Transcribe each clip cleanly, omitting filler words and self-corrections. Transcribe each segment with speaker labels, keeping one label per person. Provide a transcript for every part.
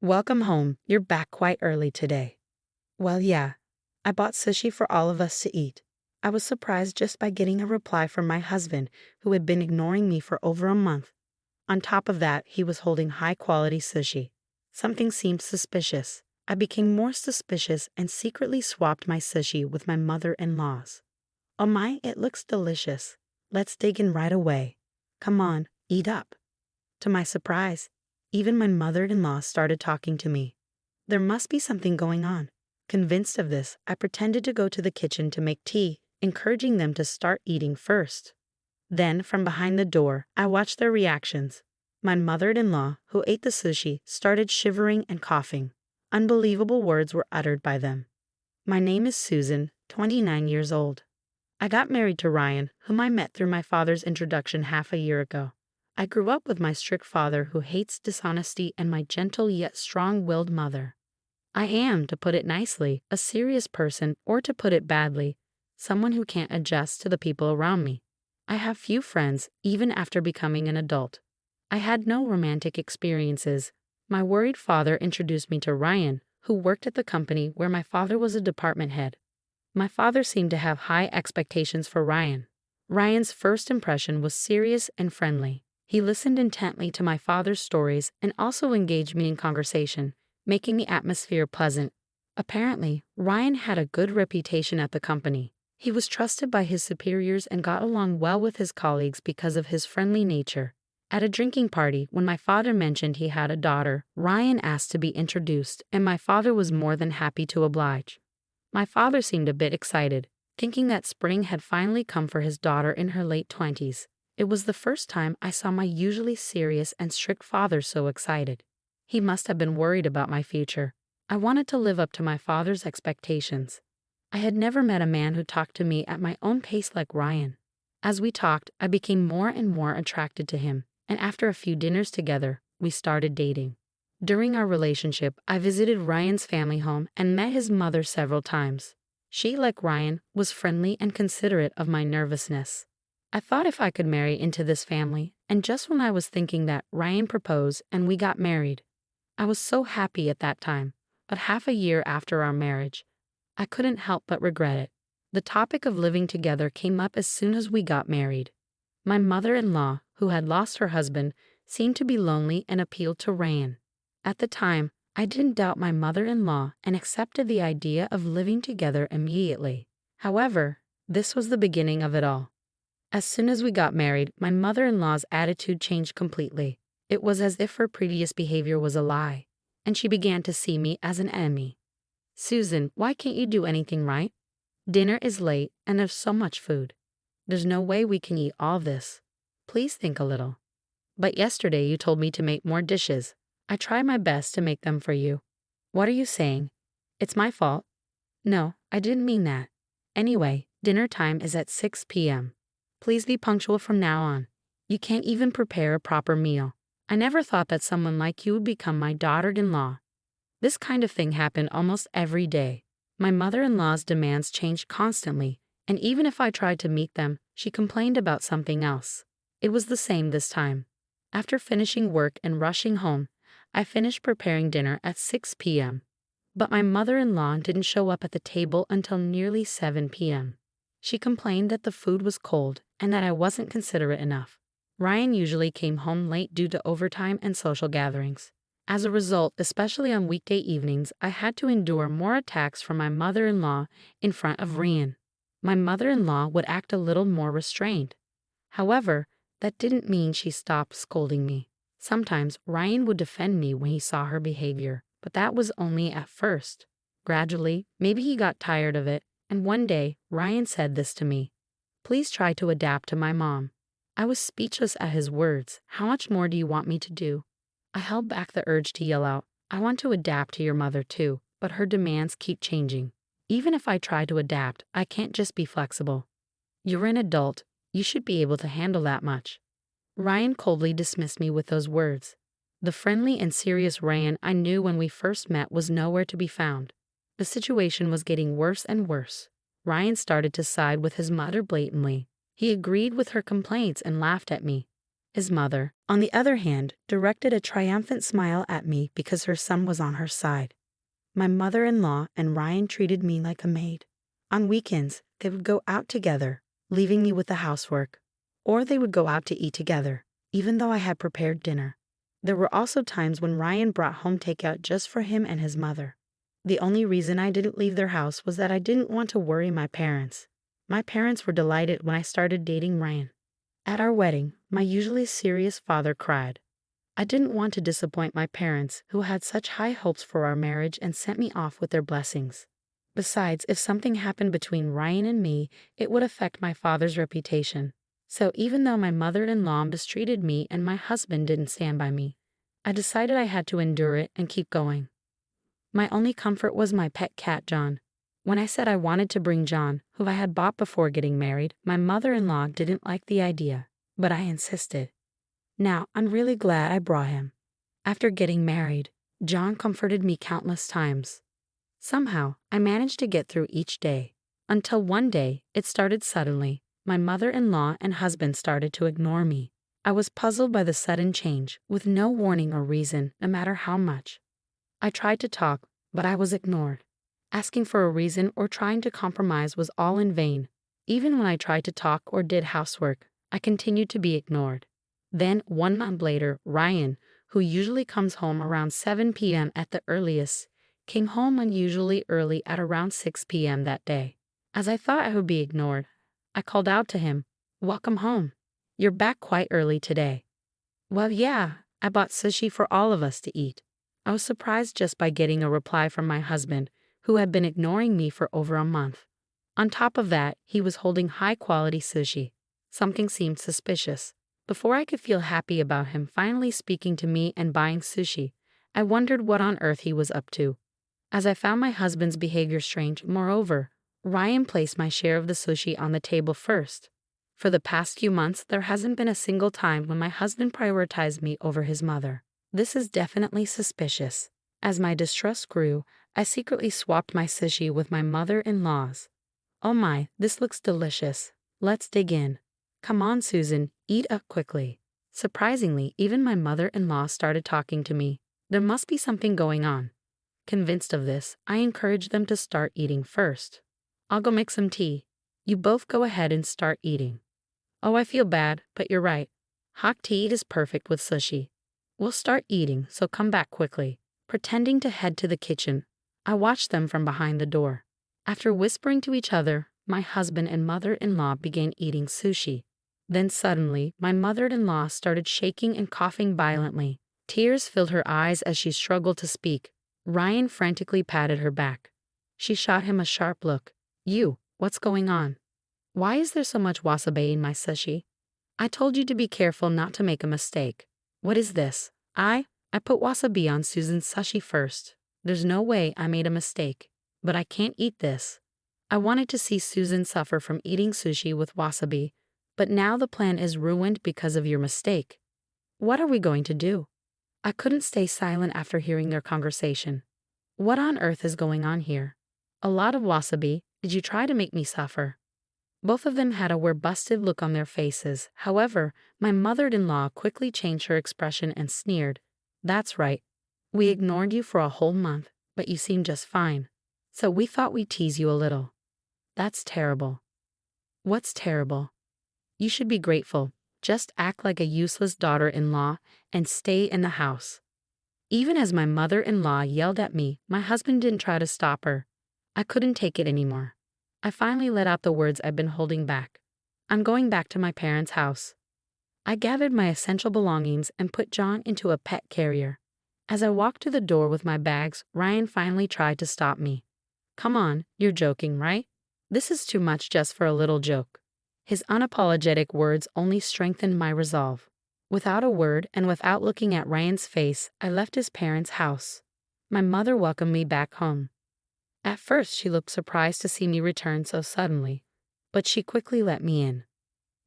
Speaker 1: Welcome home. You're back quite early today. Well, yeah, I bought sushi for all of us to eat. I was surprised just by getting a reply from my husband, who had been ignoring me for over a month. On top of that, he was holding high-quality sushi. Something seemed suspicious. I became more suspicious and secretly swapped my sushi with my mother-in-law's. Oh my, it looks delicious. Let's dig in right away. Come on, eat up. To my surprise, even my mother-in-law started talking to me. There must be something going on. Convinced of this, I pretended to go to the kitchen to make tea, encouraging them to start eating first. Then, from behind the door, I watched their reactions. My mother-in-law, who ate the sushi, started shivering and coughing. Unbelievable words were uttered by them. My name is Susan, 29 years old. I got married to Ryan, whom I met through my father's introduction half a year ago. I grew up with my strict father who hates dishonesty and my gentle yet strong-willed mother. I am, to put it nicely, a serious person, or to put it badly, someone who can't adjust to the people around me. I have few friends, even after becoming an adult. I had no romantic experiences. My worried father introduced me to Ryan, who worked at the company where my father was a department head. My father seemed to have high expectations for Ryan. Ryan's first impression was serious and friendly. He listened intently to my father's stories and also engaged me in conversation, making the atmosphere pleasant. Apparently, Ryan had a good reputation at the company. He was trusted by his superiors and got along well with his colleagues because of his friendly nature. At a drinking party, when my father mentioned he had a daughter, Ryan asked to be introduced, and my father was more than happy to oblige. My father seemed a bit excited, thinking that spring had finally come for his daughter in her late 20s. It was the first time I saw my usually serious and strict father so excited. He must have been worried about my future. I wanted to live up to my father's expectations. I had never met a man who talked to me at my own pace like Ryan. As we talked, I became more and more attracted to him, and after a few dinners together, we started dating. During our relationship, I visited Ryan's family home and met his mother several times. She, like Ryan, was friendly and considerate of my nervousness. I thought if I could marry into this family, and just when I was thinking that, Ryan proposed and we got married. I was so happy at that time, but half a year after our marriage, I couldn't help but regret it. The topic of living together came up as soon as we got married. My mother-in-law, who had lost her husband, seemed to be lonely and appealed to Ryan. At the time, I didn't doubt my mother-in-law and accepted the idea of living together immediately. However, this was the beginning of it all. As soon as we got married, my mother-in-law's attitude changed completely. It was as if her previous behavior was a lie, and she began to see me as an enemy. Susan, why can't you do anything right? Dinner is late, and there's so much food. There's no way we can eat all this. Please think a little. But yesterday you told me to make more dishes. I try my best to make them for you. What are you saying? It's my fault? No, I didn't mean that. Anyway, dinner time is at 6 p.m. Please be punctual from now on. You can't even prepare a proper meal. I never thought that someone like you would become my daughter-in-law. This kind of thing happened almost every day. My mother-in-law's demands changed constantly, and even if I tried to meet them, she complained about something else. It was the same this time. After finishing work and rushing home, I finished preparing dinner at 6 p.m. But my mother-in-law didn't show up at the table until nearly 7 p.m. She complained that the food was cold and that I wasn't considerate enough. Ryan usually came home late due to overtime and social gatherings. As a result, especially on weekday evenings, I had to endure more attacks from my mother-in-law in front of Ryan. My mother-in-law would act a little more restrained. However, that didn't mean she stopped scolding me. Sometimes Ryan would defend me when he saw her behavior, but that was only at first. Gradually, maybe he got tired of it, and one day, Ryan said this to me. Please try to adapt to my mom. I was speechless at his words. How much more do you want me to do? I held back the urge to yell out, I want to adapt to your mother too, but her demands keep changing. Even if I try to adapt, I can't just be flexible. You're an adult. You should be able to handle that much. Ryan coldly dismissed me with those words. The friendly and serious Ryan I knew when we first met was nowhere to be found. The situation was getting worse and worse. Ryan started to side with his mother blatantly. He agreed with her complaints and laughed at me. His mother, on the other hand, directed a triumphant smile at me because her son was on her side. My mother-in-law and Ryan treated me like a maid. On weekends, they would go out together, leaving me with the housework. Or they would go out to eat together, even though I had prepared dinner. There were also times when Ryan brought home takeout just for him and his mother. The only reason I didn't leave their house was that I didn't want to worry my parents. My parents were delighted when I started dating Ryan. At our wedding, my usually serious father cried. I didn't want to disappoint my parents, who had such high hopes for our marriage and sent me off with their blessings. Besides, if something happened between Ryan and me, it would affect my father's reputation. So even though my mother-in-law mistreated me and my husband didn't stand by me, I decided I had to endure it and keep going. My only comfort was my pet cat, John. When I said I wanted to bring John, who I had bought before getting married, my mother-in-law didn't like the idea, but I insisted. Now, I'm really glad I brought him. After getting married, John comforted me countless times. Somehow, I managed to get through each day, until one day, it started suddenly. My mother-in-law and husband started to ignore me. I was puzzled by the sudden change, with no warning or reason, no matter how much. I tried to talk, but I was ignored. Asking for a reason or trying to compromise was all in vain. Even when I tried to talk or did housework, I continued to be ignored. Then, 1 month later, Ryan, who usually comes home around 7 p.m. at the earliest, came home unusually early at around 6 p.m. that day. As I thought I would be ignored, I called out to him, "Welcome home. You're back quite early today." "Well, yeah, I bought sushi for all of us to eat." I was surprised just by getting a reply from my husband, who had been ignoring me for over a month. On top of that, he was holding high-quality sushi. Something seemed suspicious. Before I could feel happy about him finally speaking to me and buying sushi, I wondered what on earth he was up to. As I found my husband's behavior strange, moreover, Ryan placed my share of the sushi on the table first. For the past few months, there hasn't been a single time when my husband prioritized me over his mother. This is definitely suspicious. As my distrust grew, I secretly swapped my sushi with my mother-in-law's. "Oh my, this looks delicious. Let's dig in. Come on, Susan, eat up quickly." Surprisingly, even my mother-in-law started talking to me. There must be something going on. Convinced of this, I encouraged them to start eating first. "I'll go make some tea. You both go ahead and start eating." "Oh, I feel bad, but you're right. Hot tea is perfect with sushi. We'll start eating, so come back quickly." Pretending to head to the kitchen, I watched them from behind the door. After whispering to each other, my husband and mother-in-law began eating sushi. Then suddenly, my mother-in-law started shaking and coughing violently. Tears filled her eyes as she struggled to speak. Ryan frantically patted her back. She shot him a sharp look. "You, what's going on? Why is there so much wasabi in my sushi? I told you to be careful not to make a mistake. What is this?" I put wasabi on Susan's sushi first. There's no way I made a mistake. But I can't eat this. I wanted to see Susan suffer from eating sushi with wasabi, but now the plan is ruined because of your mistake. What are we going to do? I couldn't stay silent after hearing their conversation. What on earth is going on here? A lot of wasabi. Did you try to make me suffer? Both of them had a we're-busted look on their faces. However, my mother-in-law quickly changed her expression and sneered. "That's right. We ignored you for a whole month, but you seem just fine. So we thought we'd tease you a little." "That's terrible." "What's terrible? You should be grateful. Just act like a useless daughter-in-law and stay in the house." Even as my mother-in-law yelled at me, my husband didn't try to stop her. I couldn't take it anymore. I finally let out the words I'd been holding back. "I'm going back to my parents' house." I gathered my essential belongings and put John into a pet carrier. As I walked to the door with my bags, Ryan finally tried to stop me. "Come on, you're joking, right? This is too much just for a little joke." His unapologetic words only strengthened my resolve. Without a word and without looking at Ryan's face, I left his parents' house. My mother welcomed me back home. At first, she looked surprised to see me return so suddenly, but she quickly let me in.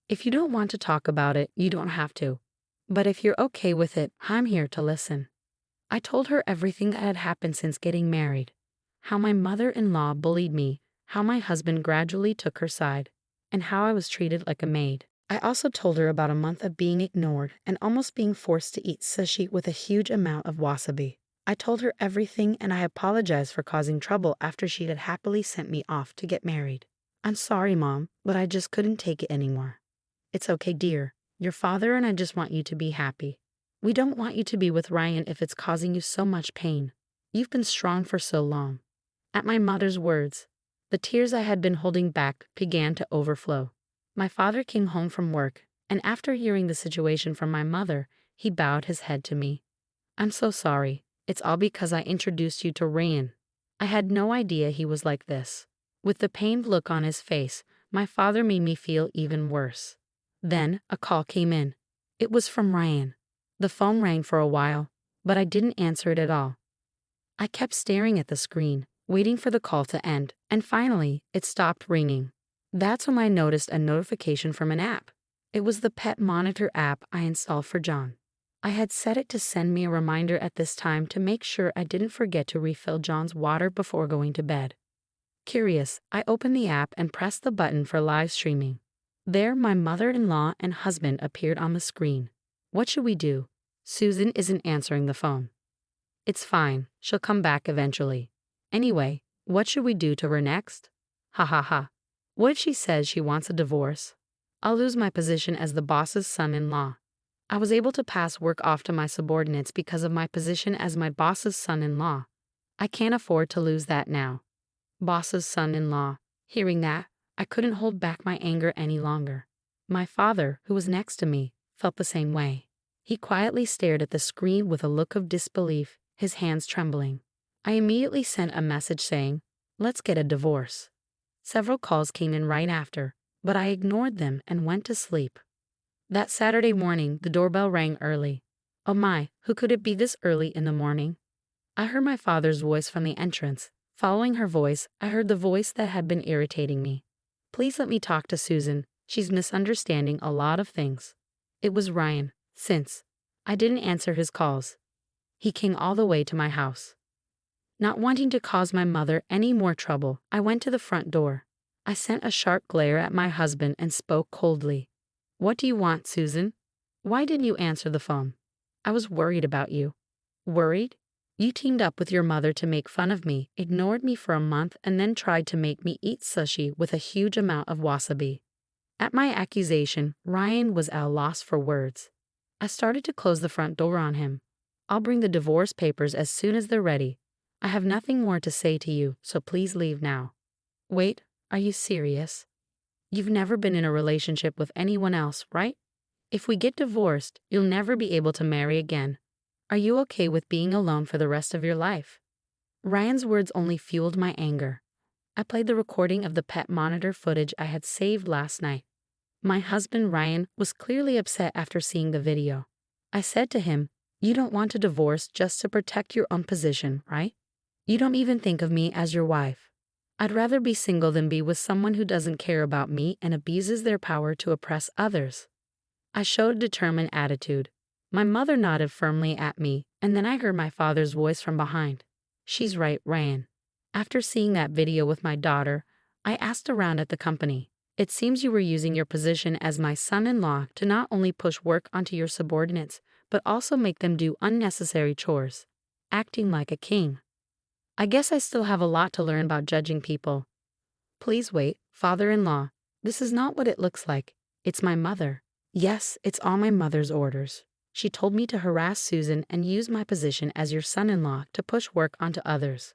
Speaker 1: "If you don't want to talk about it, you don't have to. But if you're okay with it, I'm here to listen." I told her everything that had happened since getting married. How my mother-in-law bullied me, how my husband gradually took her side, and how I was treated like a maid. I also told her about a month of being ignored and almost being forced to eat sushi with a huge amount of wasabi. I told her everything and I apologized for causing trouble after she had happily sent me off to get married. I'm sorry, Mom, but I just couldn't take it anymore. It's okay, dear. Your father and I just want you to be happy. We don't want you to be with Ryan if it's causing you so much pain. You've been strong for so long. At my mother's words, the tears I had been holding back began to overflow. My father came home from work, and after hearing the situation from my mother, he bowed his head to me. I'm so sorry. It's all because I introduced you to Ryan. I had no idea he was like this. With the pained look on his face, my father made me feel even worse. Then a call came in. It was from Ryan. The phone rang for a while, but I didn't answer it at all. I kept staring at the screen, waiting for the call to end, and finally, it stopped ringing. That's when I noticed a notification from an app. It was the pet monitor app I installed for John. I had set it to send me a reminder at this time to make sure I didn't forget to refill John's water before going to bed. Curious, I opened the app and pressed the button for live streaming. There, my mother-in-law and husband appeared on the screen. What should we do? Susan isn't answering the phone. It's fine, she'll come back eventually. Anyway, what should we do to her next? Ha ha ha. What if she says she wants a divorce? I'll lose my position as the boss's son-in-law. I was able to pass work off to my subordinates because of my position as my boss's son-in-law. I can't afford to lose that now. Boss's son-in-law. Hearing that, I couldn't hold back my anger any longer. My father, who was next to me, felt the same way. He quietly stared at the screen with a look of disbelief, his hands trembling. I immediately sent a message saying, "Let's get a divorce." Several calls came in right after, but I ignored them and went to sleep. That Saturday morning, the doorbell rang early. Oh my, who could it be this early in the morning? I heard my father's voice from the entrance. Following her voice, I heard the voice that had been irritating me. Please let me talk to Susan. She's misunderstanding a lot of things. It was Ryan, since I didn't answer his calls. He came all the way to my house. Not wanting to cause my mother any more trouble, I went to the front door. I sent a sharp glare at my husband and spoke coldly. What do you want, Susan? Why didn't you answer the phone? I was worried about you. Worried? You teamed up with your mother to make fun of me, ignored me for a month, and then tried to make me eat sushi with a huge amount of wasabi. At my accusation, Ryan was at a loss for words. I started to close the front door on him. I'll bring the divorce papers as soon as they're ready. I have nothing more to say to you, so please leave now. Wait, are you serious? You've never been in a relationship with anyone else, right? If we get divorced, you'll never be able to marry again. Are you okay with being alone for the rest of your life? Ryan's words only fueled my anger. I played the recording of the pet monitor footage I had saved last night. My husband Ryan was clearly upset after seeing the video. I said to him, "You don't want a divorce just to protect your own position, right? You don't even think of me as your wife. I'd rather be single than be with someone who doesn't care about me and abuses their power to oppress others." I showed a determined attitude. My mother nodded firmly at me, and then I heard my father's voice from behind. She's right, Ryan. After seeing that video with my daughter, I asked around at the company. It seems you were using your position as my son-in-law to not only push work onto your subordinates, but also make them do unnecessary chores, acting like a king. I guess I still have a lot to learn about judging people. Please wait, father-in-law. This is not what it looks like. It's my mother. Yes, it's all my mother's orders. She told me to harass Susan and use my position as your son-in-law to push work onto others.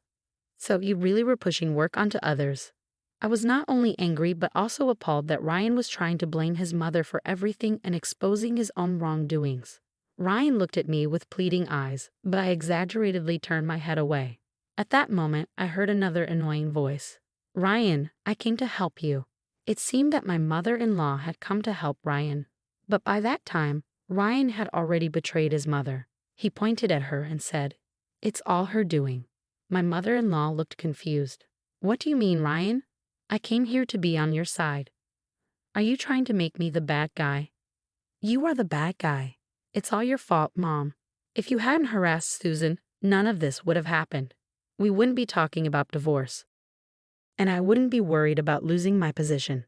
Speaker 1: So you really were pushing work onto others. I was not only angry but also appalled that Ryan was trying to blame his mother for everything and exposing his own wrongdoings. Ryan looked at me with pleading eyes, but I exaggeratedly turned my head away. At that moment, I heard another annoying voice. Ryan, I came to help you. It seemed that my mother-in-law had come to help Ryan. But by that time, Ryan had already betrayed his mother. He pointed at her and said, "It's all her doing." My mother-in-law looked confused. What do you mean, Ryan? I came here to be on your side. Are you trying to make me the bad guy? You are the bad guy. It's all your fault, Mom. If you hadn't harassed Susan, none of this would have happened. We wouldn't be talking about divorce. And I wouldn't be worried about losing my position.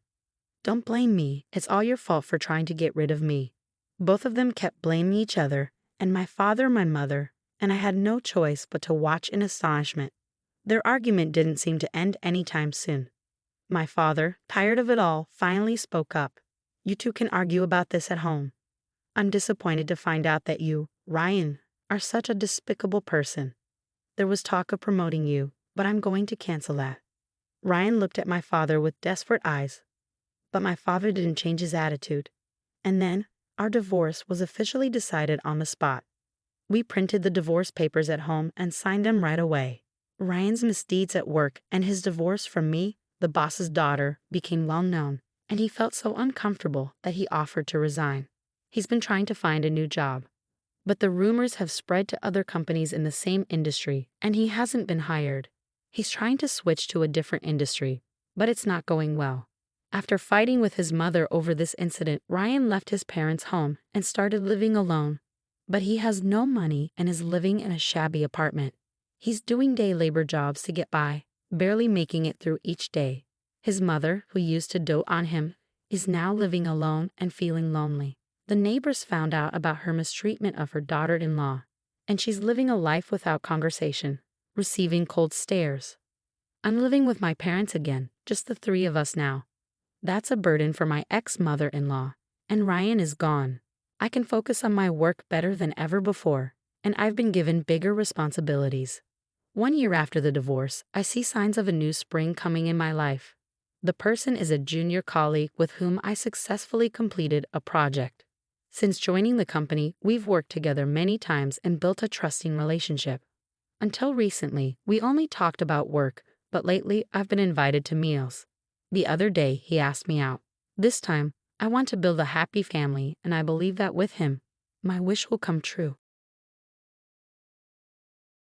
Speaker 1: Don't blame me. It's all your fault for trying to get rid of me. Both of them kept blaming each other, and my father, my mother, and I had no choice but to watch in astonishment. Their argument didn't seem to end anytime soon. My father, tired of it all, finally spoke up. You two can argue about this at home. I'm disappointed to find out that you, Ryan, are such a despicable person. There was talk of promoting you, but I'm going to cancel that. Ryan looked at my father with desperate eyes, but my father didn't change his attitude. And then, our divorce was officially decided on the spot. We printed the divorce papers at home and signed them right away. Ryan's misdeeds at work and his divorce from me, the boss's daughter, became well known, and he felt so uncomfortable that he offered to resign. He's been trying to find a new job, but the rumors have spread to other companies in the same industry, and he hasn't been hired. He's trying to switch to a different industry, but it's not going well. After fighting with his mother over this incident, Ryan left his parents' home and started living alone. But he has no money and is living in a shabby apartment. He's doing day labor jobs to get by, barely making it through each day. His mother, who used to dote on him, is now living alone and feeling lonely. The neighbors found out about her mistreatment of her daughter-in-law, and she's living a life without conversation, receiving cold stares. I'm living with my parents again, just the three of us now. That's a burden for my ex-mother-in-law, and Ryan is gone. I can focus on my work better than ever before, and I've been given bigger responsibilities. 1 year after the divorce, I see signs of a new spring coming in my life. The person is a junior colleague with whom I successfully completed a project. Since joining the company, we've worked together many times and built a trusting relationship. Until recently, we only talked about work, but lately I've been invited to meals. The other day, he asked me out. This time, I want to build a happy family, and I believe that with him, my wish will come true.